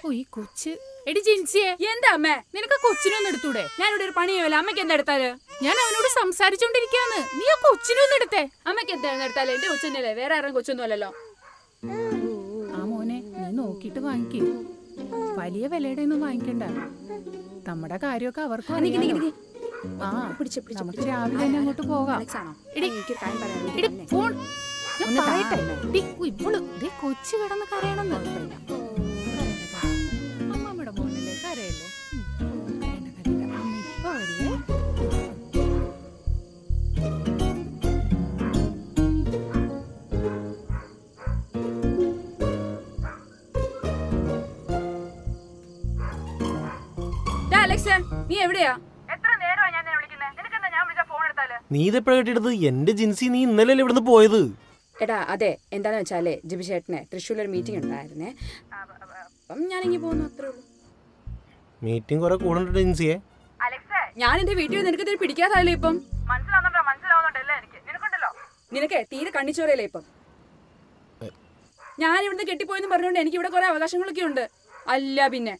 ഓ ഈ കൊച്ച് എടി ജിൻസിയെ എന്താ അമ്മേ നിനക്ക് കൊച്ചിനൊന്നും എടുത്തൂടെ? ഞാനിവിടെ ഒരു പണിയല്ല. അമ്മയ്ക്ക് എന്താ എടുത്താല്? ഞാൻ അവനോട് സംസാരിച്ചോണ്ടിരിക്കാന്ന്. നീ ആ കൊച്ചിനൊന്നും എടുത്തേ. അമ്മയ്ക്ക് എന്താ എടുത്താല്? എന്റെ കൊച്ചൊന്നുമല്ലേ, വേറെ ആരും കൊച്ചൊന്നും അല്ലല്ലോ. ആ മോനെ നീ നോക്കിട്ട് വാങ്ങിക്കേ. വലിയ വിലയുടെ ഒന്നും വാങ്ങിക്കണ്ട. നമ്മുടെ കാര്യമൊക്കെ അവർക്ക് ആ നമുക്ക് രാവിലെ തന്നെ അങ്ങോട്ട് പോകാം. ഫോൺ ഇവള് കൊച്ചു കിടന്ന് കരയണമെന്ന് അമ്മമ്മയുടെ മോനല്ലേ കരയല്ലേ. അമ്മ ഇപ്പൊ വരില്ലേ. നീ എവിടെയാ? നീ ഇതെപ്പോഴാ കേട്ടിട്ടത്? എന്റെ ജിൻസി, നീ ഇന്നലെ ഇവിടുന്ന് പോയത്. എടാ അതെ, എന്താന്ന് വെച്ചാലേ ജിബി ചേട്ടനെ തൃശ്ശൂരിൽ മീറ്റിംഗ് ഉണ്ടായിരുന്നേ. അപ്പം ഞാനിങ്ങി പോകുന്നു, അത്രേ ഉള്ളൂ. മീറ്റിംഗ് കുറെ കൂടണ്ട ജിൻസിയെ. ഞാൻ എന്റെ വീട്ടിൽ നിനക്ക് പിടിക്കാതായല്ലോ ഇപ്പം. നിനക്ക് തീരെ കണ്ണിച്ചോറയല്ലേ ഇപ്പം. ഞാൻ ഇവിടുന്ന് കെട്ടിപ്പോയെന്ന് പറഞ്ഞുകൊണ്ട് എനിക്ക് ഇവിടെ കുറെ അവകാശങ്ങളൊക്കെ ഉണ്ട്. അല്ല പിന്നെ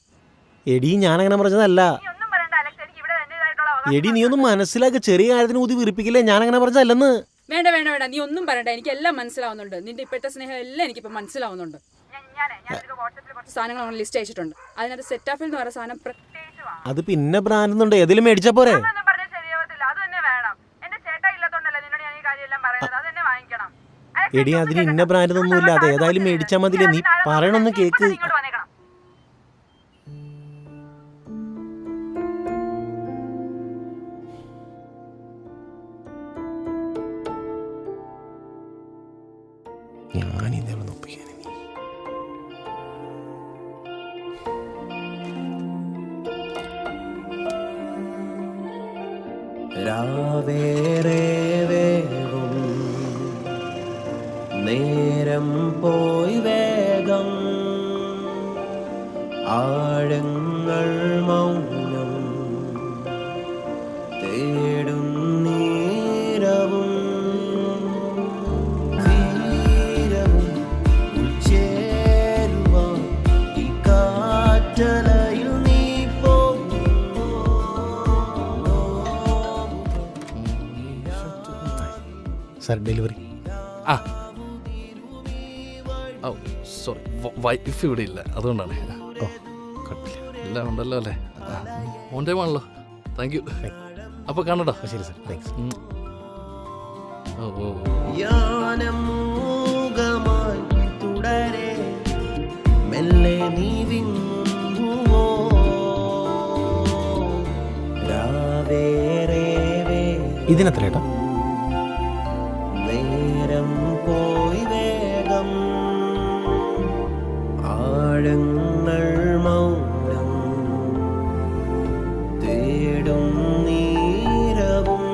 എടി ഞാൻ അങ്ങനെ പറഞ്ഞതല്ല. എടി നീ ഒന്നും മനസ്സിലാക്കി, ചെറിയ കാര്യത്തിന് ഊതി വീർപ്പിക്കില്ലേ. ഞാൻ അങ്ങനെ പറഞ്ഞതല്ലെന്ന്. വേണ്ട വേണ്ട വേണ്ട, നീ ഒന്നും പറയണ്ട. എനിക്ക് എല്ലാം മനസ്സിലാവുന്നുണ്ട്. നിന്റെ ഇപ്പോഴത്തെ സ്നേഹം എല്ലാം എനിക്കിപ്പോ മനസ്സിലാവുന്നുണ്ട്. സാധനങ്ങൾ ലിസ്റ്റ് അയച്ചിട്ടുണ്ട്. അതിനകത്ത് സെറ്റാഫിൽ എന്ന് പറയുന്ന സാധനം അത് പിന്നെ ബ്രാൻഡ് ഏതെങ്കിലും മേടിച്ചാ പോരെ. എടി അതിന് ഇന്ന ബ്രാൻഡ് ഒന്നുമില്ല, അത് ഏതായാലും മേടിച്ചാ മതില്ലേ. നീ പറയണമെന്ന് കേക്ക്. ഞാനിതേവളെ ഒപ്പിക്കാൻ നേരം പോയി വേഗം, ആഴങ്ങൾ മൗനം തേടും നീരവും തീരവും ഉൾച്ചേരുവാൻ ഈ കാറ്റലയിൽ നീ സാർ ഡെലിവറി. ആ ഓ സോറി, വൈഫ് ഇവിടെ ഇല്ല, അതുകൊണ്ടാണ്. ഓ കുഴപ്പമില്ല, എല്ലാം ഉണ്ടല്ലോ അല്ലേ. ഓൺ ടൈം ആണല്ലോ. Thank you. അപ്പോൾ കാണട്ടോ. ശരി സാർ, താങ്ക്സ്. ഓ ഓ യാനമൂകമായി തുടരെ മെല്ലെ നീ വിങ്ങുവോ. ഇതിനെത്ര ഏട്ടാ? നേരം പോയി വേഗം, ആഴങ്ങൾ മൗനം തേടും നീരവും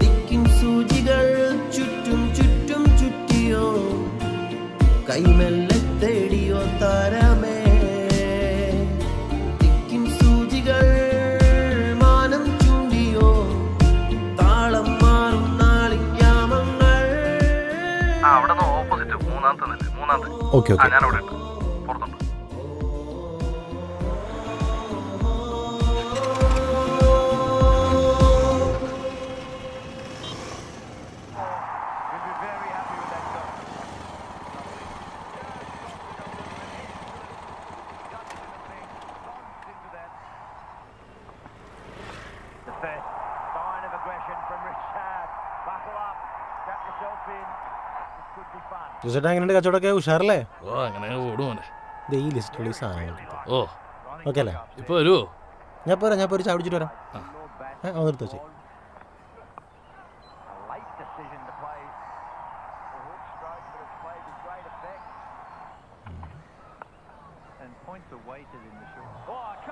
ദിക്കിൻ സൂചികൾ ചുറ്റും ചുറ്റും ചുറ്റിയോ, കൈമെല്ലെ തേടിയോ താരമേ. ദിക്കിൻ സൂചികൾ മാനം ചൂണ്ടിയോ, താളം മാറും നാളിക്കാമങ്ങൾ. ഓപ്പോസിറ്റ് മൂന്നാമത്തെ. ഓക്കെ ഓക്കെ, ഞാനവിടെ ഉണ്ട്, പുറത്തുണ്ട്. ചേട്ടാ എങ്ങനെയുണ്ട് കച്ചവടമൊക്കെ? ഉഷാറല്ലേ? ഓ അങ്ങനെ ഓടുമോനെ. ഈ ലിസ്റ്റുള്ള സാധനങ്ങൾ. ഓ ഓക്കെ അല്ലേ? ഇപ്പോൾ വരുമോ? ഞാൻ പോരാ, ഞാൻ പോയി ചായ കുടിച്ചിട്ട് വരാം. ഒന്നെടുത്ത് വെച്ചേ.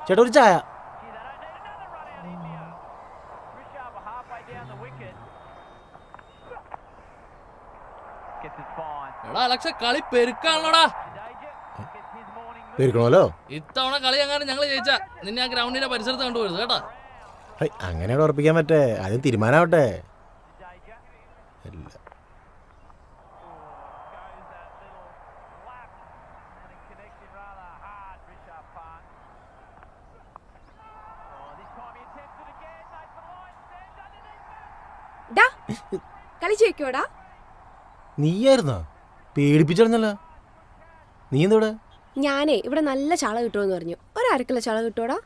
ചേട്ടാ ഒരു ചായ. എടാ അലക്സ, കളി പെരുക്കാണല്ലോടാ. പെരുക്കണമല്ലോ. ഇത്തവണ കളി എങ്ങാനും ഞങ്ങൾ ജയിച്ചാ നിന്നെ ആ ഗ്രൗണ്ടിന്റെ പരിസരത്ത് കണ്ടുപോയത് കേട്ടാ. അങ്ങനെ ഉറപ്പിക്കാൻ പറ്റേ? ആദ്യം തീരുമാനമാവട്ടെ. കളിച്ചു വെക്കോടാ. നീയായിരുന്നോ? പേടിപ്പിച്ചിരുന്നല്ലോ. നീ എന്താ? ഞാനേ ഇവിടെ നല്ല ചാള കിട്ടുമെന്ന് പറഞ്ഞു. ഒരക്കിലോ ചാള കിട്ടുവോടാ?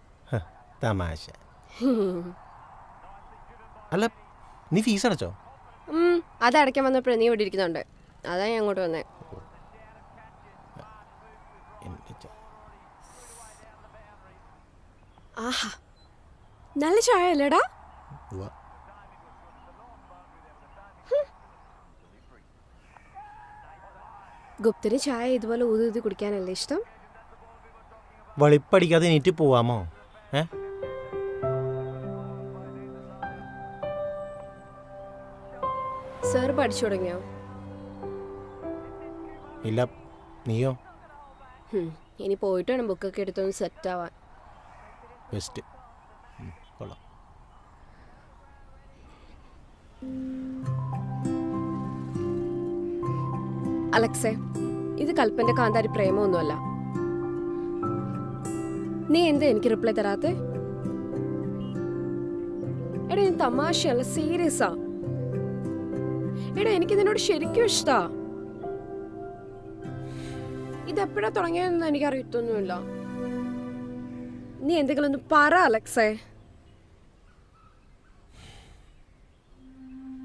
തമാശ. അല്ല, നീ ഫീസ് അടച്ചോ? അത് അടയ്ക്കാൻ വന്നപ്പോഴേ നീ ഇവിടെ ഇരിക്കുന്നുണ്ട്. അതാ ഞാൻ അങ്ങോട്ട് വന്നേ. ആഹാ, നല്ല ചായ അല്ലേടാ? ഗുപ്തന് ചായ ഇതുപോലെ ഊതി കുടിക്കാനല്ലേ ഇഷ്ടം? വളിപ്പടിക്കാതെ നീറ്റ് പോവാമോ? സാർ പഠിച്ചു തുടങ്ങിയോ? ഇല്ല. നീയോ? ഇനി പോയിട്ട് വേണം ബുക്കൊക്കെ എടുത്തൊന്ന് സെറ്റ് ആവാൻ. ബെസ്റ്റ്. കൊള്ളാം. അലക്സേ, ഇത് കൽപ്പന്റെ കാന്താരി പ്രേമമൊന്നുമല്ല. നീ എന്താ എനിക്ക് റിപ്ലൈ തരാത്തെ? എടാ, ഞാൻ തമാശയല്ല, സീരിയസാ. എടാ, എനിക്ക് നിന്നോട് ശരിക്കും ഇഷ്ടാ. ഇതെപ്പോഴാ തുടങ്ങിയതെന്ന് എനിക്ക് അറിയത്തൊന്നുമില്ല. നീ എന്തെങ്കിലും ഒന്ന് പറ അലക്സേ.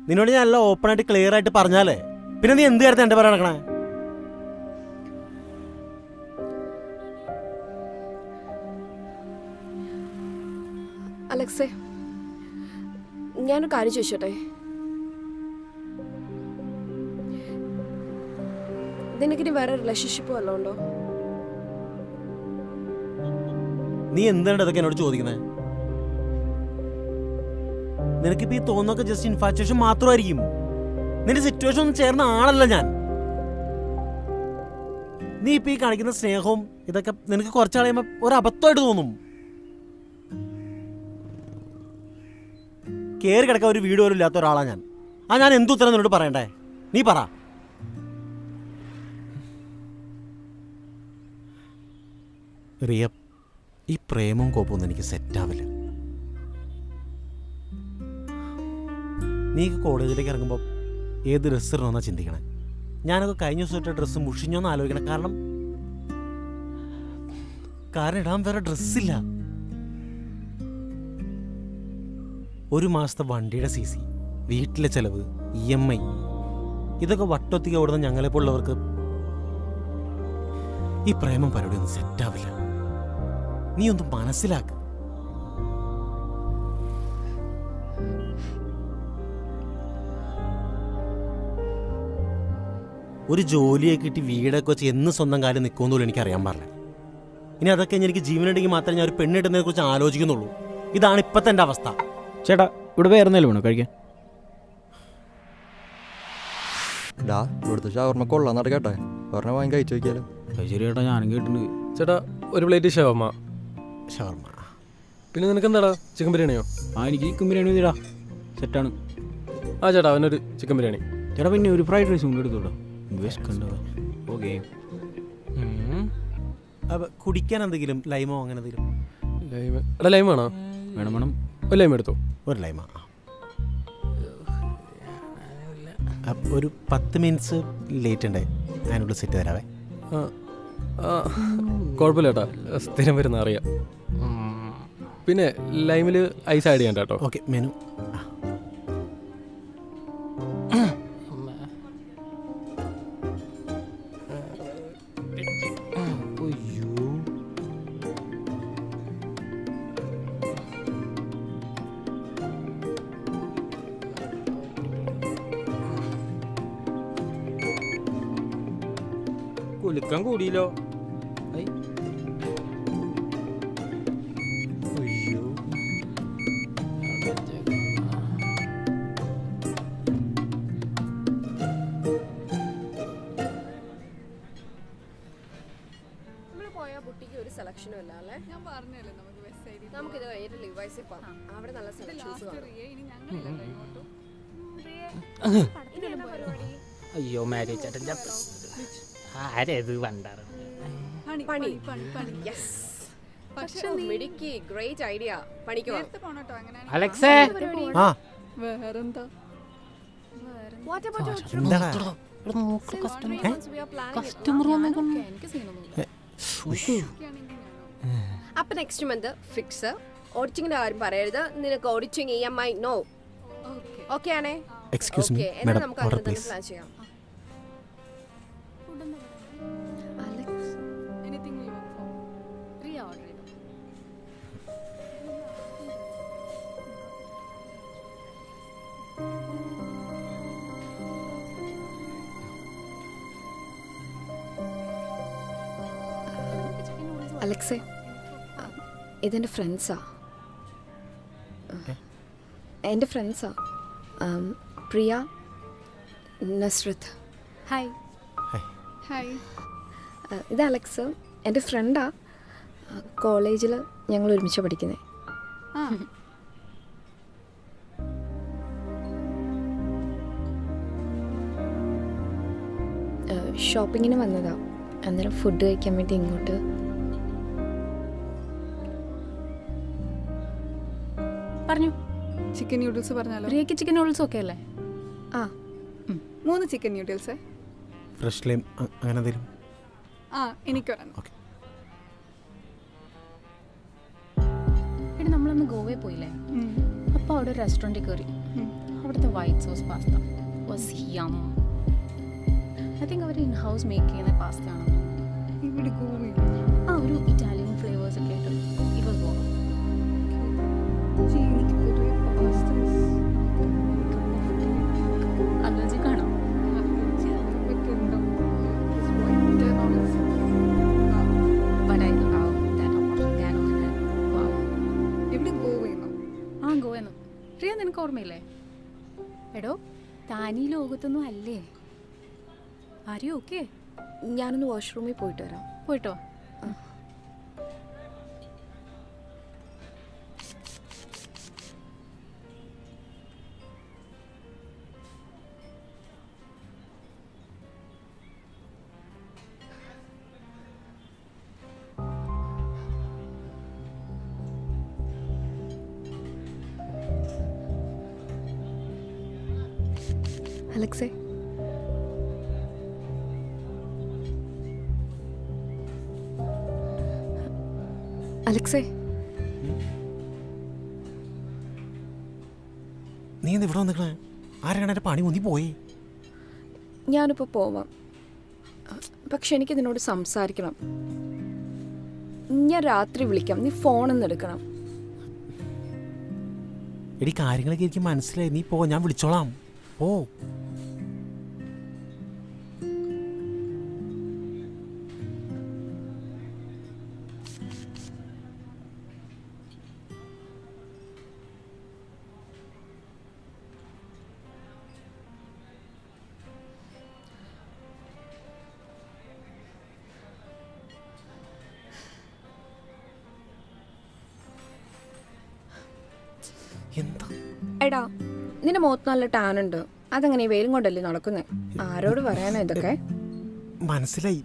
നിന്നോട് ഞാൻ നല്ല ഓപ്പൺ ആയിട്ട് ക്ലിയർ ആയിട്ട് പറഞ്ഞാലേ പിന്നെ നീ എന്ത് കാര്യത്തിൽ എന്റെ പറയാൻ നടക്കണേ? അലക്സേ, ഞാനൊരു കാര്യം ചോദിച്ചോട്ടെ? നിനക്കിനി വേറെ റിലേഷൻഷിപ്പ് വല്ലതും ഉണ്ടോ? നീ എന്താണ് ഇതൊക്കെ എന്നോട് ചോദിക്കുന്നത്? നിനക്കിപ്പോ ഈ തോന്നൊക്കെ ജസ്റ്റ് ഇൻഫാച്വേഷൻ മാത്രമായിരിക്കും. നിന്റെ സിറ്റുവേഷൻ ഒന്നും ചേർന്ന ആളല്ല ഞാൻ. നീ ഇപ്പൊ ഈ കാണിക്കുന്ന സ്നേഹവും ഇതൊക്കെ നിനക്ക് കുറച്ചാൾ കഴിയുമ്പോ ഒരു അബദ്ധമായിട്ട് തോന്നും. കേറി കിടക്കാൻ ഒരു വീട് പോലും ഇല്ലാത്ത ഒരാളാ ഞാൻ. ഞാൻ എന്തുത്തരം നിന്നോട് പറയണ്ടേ? നീ പറ. റിയ, ഈ പ്രേമവും കോപ്പമൊന്നും എനിക്ക് സെറ്റാവില്ല. നീ കോളേജിലേക്ക് ഇറങ്ങുമ്പോൾ ഏത് ഡ്രസ്സ് ഇടണമെന്നാ ചിന്തിക്കണേ? ഞാനൊക്കെ കഴിഞ്ഞ ദിവസത്തെ ഡ്രസ്സ് മുഷിഞ്ഞോന്ന് ആലോചിക്കണം. കാരണം ഇടാൻ വേറെ ഡ്രസ്സില്ല. ഒരു മാസത്തെ വണ്ടിയുടെ CC, വീട്ടിലെ ചെലവ്, EMI, ഇതൊക്കെ വട്ടൊത്തിക്ക് ഓടുന്ന ഞങ്ങളെപ്പോലുള്ളവർക്ക് ഈ പ്രേമം പരിപാടി ഒന്നും സെറ്റാവില്ല. നീ ഒന്ന് മനസ്സിലാക്ക. ഒരു ജോലിയൊക്കെ കിട്ടി വീടൊക്കെ വെച്ച് എന്ന് സ്വന്തം കാര്യം നിൽക്കുമെന്നോലും എനിക്ക് അറിയാൻ പാടില്ല. ഇനി അതൊക്കെ എനിക്ക് ജീവനുണ്ടെങ്കിൽ മാത്രമേ ഞാൻ ഒരു പെണ്ണിടുന്നതിനെ കുറിച്ച് ആലോചിക്കുന്നുള്ളൂ. ഇതാണ് ഇപ്പോഴത്തെ എൻ്റെ അവസ്ഥ. ചേട്ടാ, ഇവിടെ വേറെ എന്തെങ്കിലും വേണോ കഴിക്കാൻ? ഇവിടുത്തെ ഷവർമ്മ കൊള്ളാന്നാട്ട് കേട്ടെ, പറഞ്ഞ വാങ്ങി കഴിച്ചു നോക്കിയാലോ? ശരി ചേട്ടാ, ഞാനും കേട്ടിട്ടുണ്ട്. ചേട്ടാ, ഒരു പ്ലേറ്റ് ഷവർമ്മ. പിന്നെ നിനക്ക് എന്താടാ, ചിക്കൻ ബിരിയാണിയോ? എനിക്ക് ചിക്കൻ ബിരിയാണി മതിടാ, സെറ്റാണ്. ചേട്ടാ, അവനൊരു ചിക്കൻ ബിരിയാണി. ചേട്ടാ, പിന്നെ ഒരു ഫ്രൈഡ് റൈസ് കൊണ്ട് എടുത്തോട്ടോ. ഓക്കെ. കുടിക്കാൻ എന്തെങ്കിലും ലൈമോ അങ്ങനെ എന്തെങ്കിലും? ലൈമ്? എടാ, ലൈം വേണോ? വേണം വേണം. ഒരു ലൈം എടുത്തോ. ഒരു ലൈമ. ഒരു 10 മിനിറ്റ്സ് ലേറ്റ് ഉണ്ടായി, അതിനുള്ള സെറ്റ് തരാവേ. കുഴപ്പമില്ല ചേട്ടാ, സ്ഥിരം വരുന്ന അറിയാം. പിന്നെ ലൈമിൽ ഐസ് ആഡ് ചെയ്യണ്ട കേട്ടോ. Okay, menu. കുലുക്കം കൂടിയല്ലോ. സെലക്ഷനും ഇല്ല അല്ലേ? നമുക്കിത് കഴിഞ്ഞിട്ട് ലിവൈസിൽ പോകാം. അവിടെ നല്ല സെലക്ഷൻസ് അയ്യോ, മാരേജ് ആരേത് വണ്ടാറ് മിടുക്കി. Great idea. പണിക്കോ അലക്സേ? വേറെന്താ? What about your trip? എന്താടാ Once we are planning it. എനിക്ക് സീനൊന്നുമില്ല. അപ്പൊ നെക്സ്റ്റ് മന്ത് ഫിക്സ്. ഓഡിറ്റിങ്ങിന്റെ കാര്യം പറയരുത്. നിനക്ക് ഓഡിറ്റിങ് EMI നോ. ഓക്കെ ആണേ? എക്സ്ക്യൂസ് മീ ഓക്കെ, എന്നാൽ മാഡം നമുക്ക് ഓർഡർ അങ്ങനെ തന്നെ പ്ലീസ്. പ്ലാൻ ചെയ്യാം. Alex, Anything will work for me. Priya order ചെയ്തോ. അലക്സേ, ഇതെൻ്റെ ഫ്രണ്ട്സാ. എൻ്റെ ഫ്രണ്ട്സാ. പ്രിയ, നസ്രത്ത്. ഹായ്. ഹായ്. ഹായ്. ഇത് അലക്സ്, എൻ്റെ ഫ്രണ്ടാ. കോളേജിൽ ഞങ്ങൾ ഒരുമിച്ച് പഠിക്കുന്നത്. ആ. ഷോപ്പിങ്ങിന് വന്നതാ. അന്നേരം ഫുഡ് കഴിക്കാൻ വേണ്ടി ഇങ്ങോട്ട്. പറഞ്ഞു. ചിക്കൻ ന്യൂഡിൽസ് പറഞ്ഞാലോ? പ്രിയക്ക് ചിക്കൻ നൂഡിൽസ് ഒക്കെ അല്ലേ? ആ, 3 ചിക്കൻ ന്യൂഡിൽസ്. ഫ്രഷ് ലൈം അങ്ങനെ എന്തെങ്കിലും. ആ, എനിക്കൊരെണ്ണം. ഓക്കെ. എടി നമ്മളൊന്ന് ഗോവയിൽ പോയില്ലേ? അപ്പോൾ അവിടെ ഒരു റെസ്റ്റോറൻറ്റിൽ കയറി. അവിടുത്തെ white sauce pasta was yum. I think അവർ ഇൻ ഹൗസ് മേക്ക് ചെയ്യുന്ന പാസ്ത ആണ്. ഇവിടെ ഗോവയിൽ ആ, ഒരു ഇറ്റാലിയൻ ഫ്ലേവേഴ്സ് ഒക്കെ ആയിട്ട് ഇറ്റ് വാസ് ബോർ. എനിക്ക് പൊതുവെ പാസ്ത അലർജി കാണാം. But I love that oregano in it. Wow. എവിടെ ഗോവയെന്നോ? ആ, ഗോവയെന്ന്. പ്രിയ, നിനക്ക് ഓർമ്മയില്ലേ? എടോ, താനീ ലോകത്തൊന്നും അല്ലേ? ആരെയോ ഓക്കെ? ഞാനൊന്ന് വാഷ്റൂമിൽ പോയിട്ട് വരാം. പോയിട്ടോ. അലക്സേ, അലക്സേ, നീ എന്താ ഇവിടെ വന്നിക്കണേ? ആരാണ് എൻ്റെ പണി മുന്തി പോയി? ഞാനിപ്പോൾ പോവാം. പക്ഷെ എനിക്ക് നിന്നോട് സംസാരിക്കണം. ഞാൻ രാത്രി വിളിക്കാം. നീ ഫോണൊന്ന് എടുക്കണം. എടി, കാര്യങ്ങളൊക്കെ എനിക്ക് മനസ്സിലായി. നീ പോ, ഞാൻ വിളിച്ചോളാം. ഓ, എന്താ എടാ, നിന്റെ മുഖത്ത് നല്ല ടാൻ ഉണ്ട്. അതെങ്ങനെ ഈ വെയിലും കൊണ്ടല്ലേ നടക്കുന്നേ? ആരോട് പറയാനാ ഇതൊക്കെ? മനസ്സിലായി.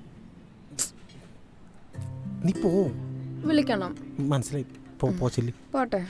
നീ പോ. വിളിക്കണം. മനസ്സിലായി. പോ ചെല്ലി. പോട്ടെ.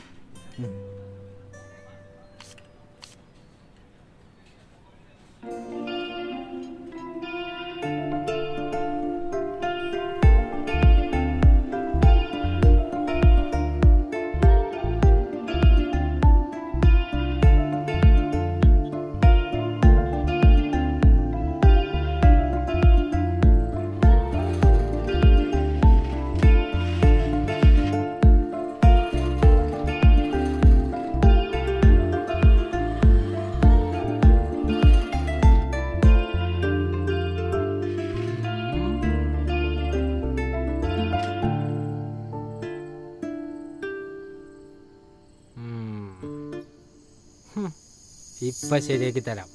ഇപ്പം ശരിയാക്കി തരാം.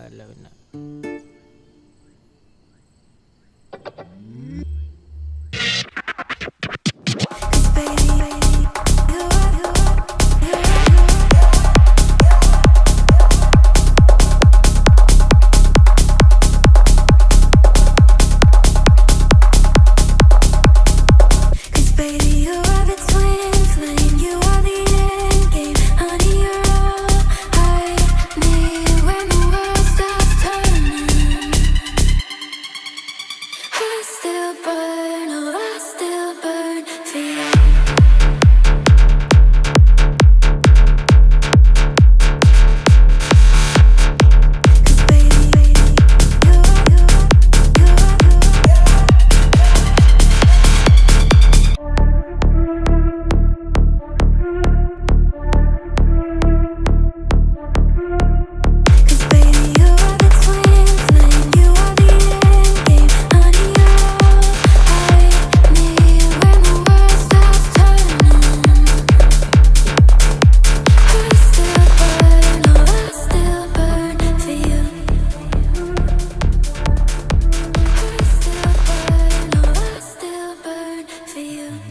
അല്ല പിന്നെ When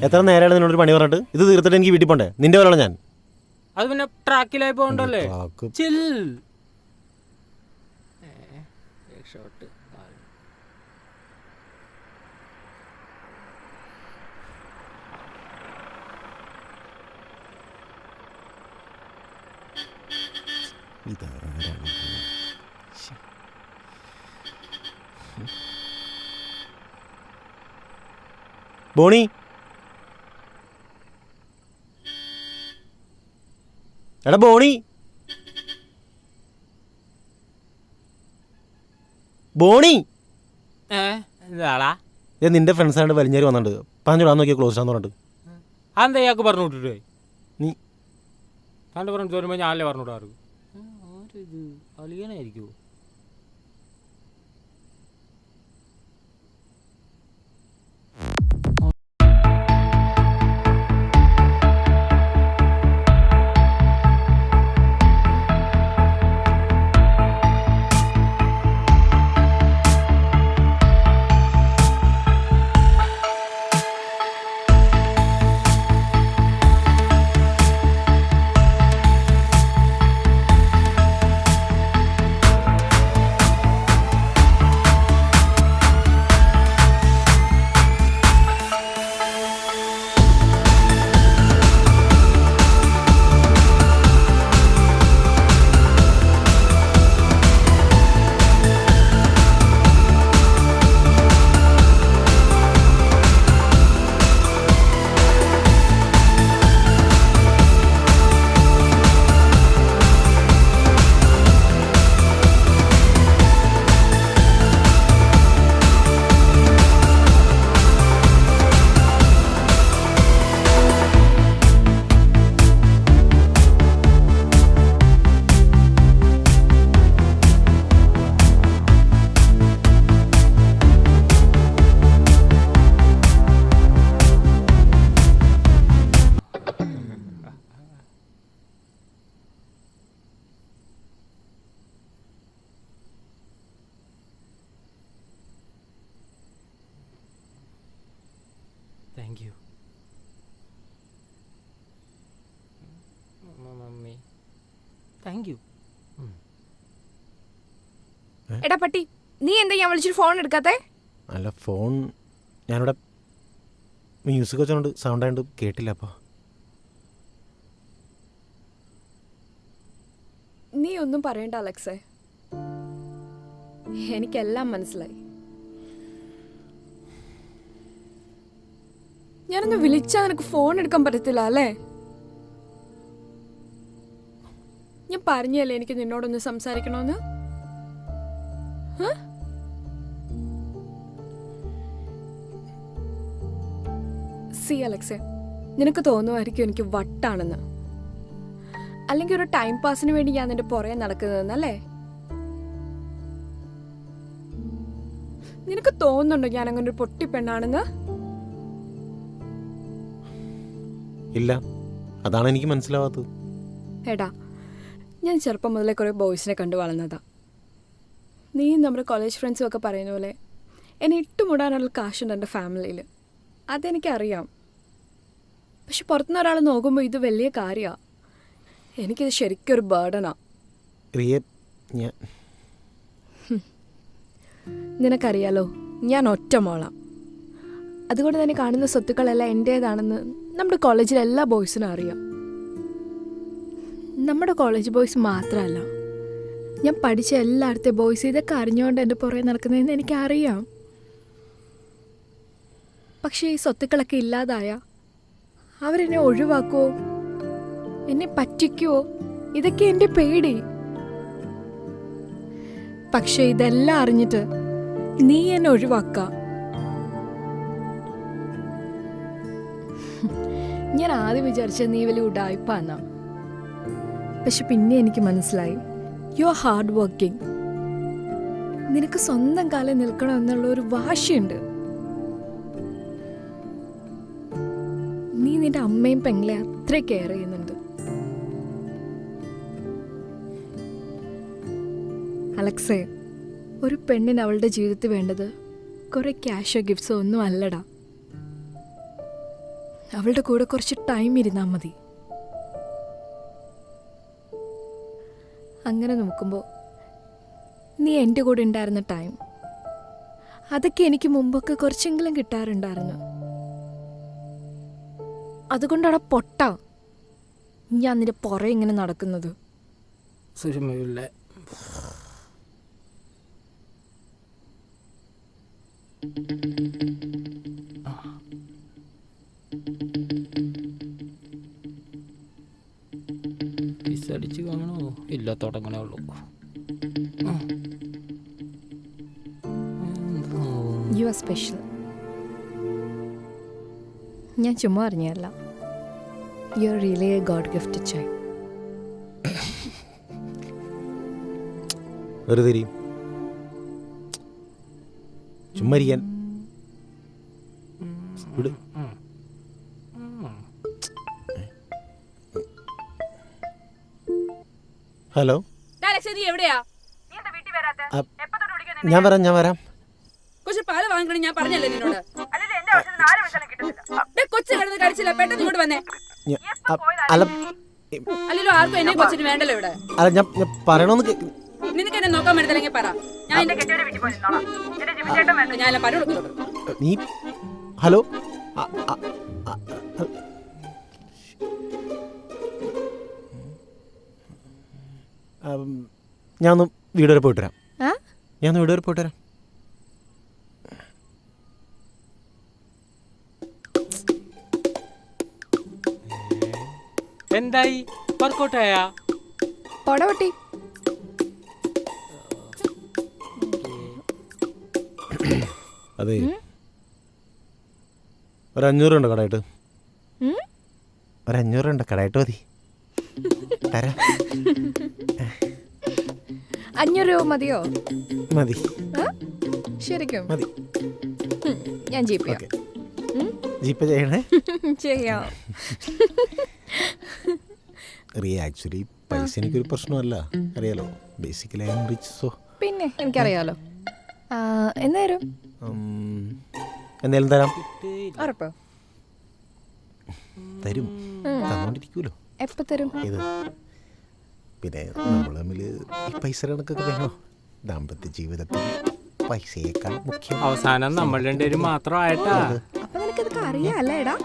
എത്ര നേരമാണ് നിന്നോടൊരു പണി പറഞ്ഞിട്ട് ഇത് തീർത്തിട്ട് എനിക്ക് വീട്ടിൽ പോണ്ടേ? നിന്റെ പോലെയാണ് ഞാൻ. അത് പിന്നെ ട്രാക്കിലായി പോകണ്ടല്ലേ. ട്രാക്ക്. ചിൽ. ബോണി, എടാ ബോണി, ബോണി. എന്താടാ നിന്റെ ഫ്രണ്ട്സ് ആയിട്ട് വലിഞ്ഞേരി വന്നിട്ടുണ്ട്. പറഞ്ഞോടാ നോക്കിയാൽ ക്ലോസ് ആണെന്ന് പറഞ്ഞിട്ട്. അതെന്താ ഇയാൾക്ക് പറഞ്ഞു വിട്ടിട്ടേ? നീ തൻ്റെ ഫ്രണ്ട്സ് വരുമ്പോൾ ഞാനല്ലേ പറഞ്ഞു വിടാറ്. ആരിത് അളിയനായിരിക്കുമോ? Thank you mummy. Thank you. എടാ പട്ടി, നീ എന്താ ഞാൻ വിളിച്ചിട്ട് ഫോൺ എടുക്കാത്തെ? അല്ല, ഫോൺ ഞാനിവിടെ മ്യൂസിക് വെച്ചോണ്ട് സൗണ്ട് ആയിട്ട് കേട്ടില്ല. അപ്പോൾ നീ ഒന്നും പറയണ്ട അലക്സേ, എനിക്കെല്ലാം മനസ്സിലായി. ഞാനൊന്ന് വിളിച്ചാ നിനക്ക് ഫോൺ എടുക്കാൻ പറ്റത്തില്ല അല്ലേ? ഞാൻ പറഞ്ഞല്ലേ എനിക്ക് നിന്നോടൊന്ന് സംസാരിക്കണമെന്ന്. സി അലക്സേ, നിനക്ക് തോന്നുമായിരിക്കും എനിക്ക് വട്ടാണെന്ന്, അല്ലെങ്കിൽ ഒരു ടൈം പാസിന് വേണ്ടി ഞാൻ നിന്റെ പുറകെ നടക്കുന്നതെന്നല്ലേ? നിനക്ക് തോന്നുന്നുണ്ടോ ഞാൻ അങ്ങനെ ഒരു പൊട്ടിപ്പെണ്ണാണെന്ന്? ഇല്ല, അതാണ് എനിക്ക് മനസ്സിലാവാത്തത്. എടാ, ഞാൻ ചെറുപ്പം മുതലേ കുറേ ബോയ്സിനെ കണ്ടു വളർന്നതാ. നീ നമ്മുടെ കോളേജ് ഫ്രണ്ട്സും ഒക്കെ പറയുന്ന പോലെ എന്നെ ഇട്ടുമുടാനുള്ള കാശുണ്ട് എൻ്റെ ഫാമിലിയിൽ, അതെനിക്കറിയാം. പക്ഷെ പുറത്തുനിന്ന് ഒരാൾ നോക്കുമ്പോൾ ഇത് വലിയ കാര്യമാണ്. എനിക്കിത് ശരിക്കൊരു ബേർഡനാ. നിനക്കറിയാലോ, ഞാൻ ഒറ്റ മോളാം. അതുകൊണ്ട് തന്നെ കാണുന്ന സ്വത്തുക്കളെല്ലാം എൻ്റേതാണെന്ന് നമ്മുടെ കോളേജിലെ എല്ലാ ബോയ്സിനും അറിയാം. നമ്മുടെ കോളേജ് ബോയ്സ് മാത്രമല്ല, ഞാൻ പഠിച്ച എല്ലായിടത്തെ ബോയ്സ് ഇതൊക്കെ അറിഞ്ഞുകൊണ്ട് എൻ്റെ പുറകെ നടക്കുന്നതെന്ന് എനിക്കറിയാം. പക്ഷേ ഈ സ്വത്തുക്കളൊക്കെ ഇല്ലാതായ അവരെന്നെ ഒഴിവാക്കുമോ, എന്നെ പറ്റിക്കുമോ, ഇതൊക്കെ എൻ്റെ പേടി. പക്ഷെ ഇതെല്ലാം അറിഞ്ഞിട്ട് നീ എന്നെ ഒഴിവാക്ക. ഞാൻ ആദ്യം വിചാരിച്ച നീ വലിയ ഉഡായിപ്പാന്നാ. പക്ഷെ പിന്നെ എനിക്ക് മനസ്സിലായി, യു ആർ ഹാർഡ് വർക്കിംഗ്. നിനക്ക് സ്വന്തം കാലം നിൽക്കണം എന്നുള്ള ഒരു വാശിയുണ്ട്. നീ നിന്റെ അമ്മയും പെങ്ങളെ അത്ര കെയർ ചെയ്യുന്നുണ്ട്. അലക്സേ, ഒരു പെണ്ണിന് അവളുടെ ജീവിതത്തിൽ വേണ്ടത് കുറെ ക്യാഷോ ഗിഫ്റ്റ്സോ ഒന്നും അല്ലടാ. അവളുടെ കൂടെ കുറച്ച് ടൈം ഇരുന്നാൽ മതി. അങ്ങനെ നോക്കുമ്പോൾ നീ എൻ്റെ കൂടെ ഉണ്ടായിരുന്ന ടൈം അതൊക്കെ എനിക്ക് മുമ്പൊക്കെ കുറച്ചെങ്കിലും കിട്ടാറുണ്ടായിരുന്നു. അതുകൊണ്ടാണ് പൊട്ട ഞാൻ നിന്റെ പുറകെ ഇങ്ങനെ നടക്കുന്നത്. സുഷമയില്ലേ അടിച്ച് കാണണോ? ഇല്ല, തുടങ്ങണേ ഉള്ളൂ. You are special. ഞാൻ ചുമ്മാ അറിഞ്ഞല്ല. You are really a god gift child. വെറുതെ ചുമ്മാ ഇരിക്കാൻ വിട്. ഹലോ, എവിടെയാ? ഞാൻ വരാം. കുറച്ച് പാല് വാങ്ങിക്കണം, ഞാൻ പറഞ്ഞല്ലേ നിന്നോട്. കൊച്ചു കിടന്ന് കഴിച്ചില്ല, പെട്ടെന്ന് ഇങ്ങോട്ട് വന്നേ. അല്ല അല്ലല്ലോ, ആർക്കും എന്നെ കൊച്ചിന് വേണ്ടല്ലോ ഇവിടെ. അല്ല ഞാൻ പറയണോന്ന് നിനക്ക് എന്നെ നോക്കാൻ വേണ്ടല്ലെങ്കിൽ പറ. ഞാൻ എന്റെ കെട്ടിയുടെ വീട്ടിൽ പോയി നിന്നോളാം. ഞാൻ പല കൊടുക്കുന്നുണ്ട്. നീ ഹലോ, ഞാനൊന്ന് വീട് വരെ പോയിട്ട് വരാം. എന്തായി, വർക്കൗട്ടായാ? പൊടവട്ടി അതെ, ഒരു 500 ഉണ്ട് കടയിട്ട്. ഒരു 500 ഉണ്ട് കടയിട്ട് മതി. തരാം. 500 രൂപ മതിയോ? മതി ശരിക്കും മതി. ഞാൻ ജീപ്പ് ഓക്കെ, ജീപ്പ് ചെയ്യണേ. ചെയ്യാം. ആക്ച്വലി പൈസ എനിക്കൊരു പ്രശ്നമല്ല, അറിയാലോ. Basically I M rich. So പിന്നെ എനിക്കറിയാലോ. എന്നേരം എന്തായാലും തരാം. ഉറപ്പോ? തരും, തന്നോണ്ടിരിക്കൂലോ. എപ്പോ തരും? ഇത് പിന്നെ നമ്മൾ തമ്മിൽ ഈ പൈസ കണക്കൊക്കെ വേണോ? ദാമ്പത്യ ജീവിതത്തിൽ പൈസയേക്കാൾ മുഖ്യം അവസാനം നമ്മൾ രണ്ടുപേരും മാത്രമായിട്ടാ. അപ്പൊ നിനക്കിതൊക്കെ അറിയാല്ലേടാ?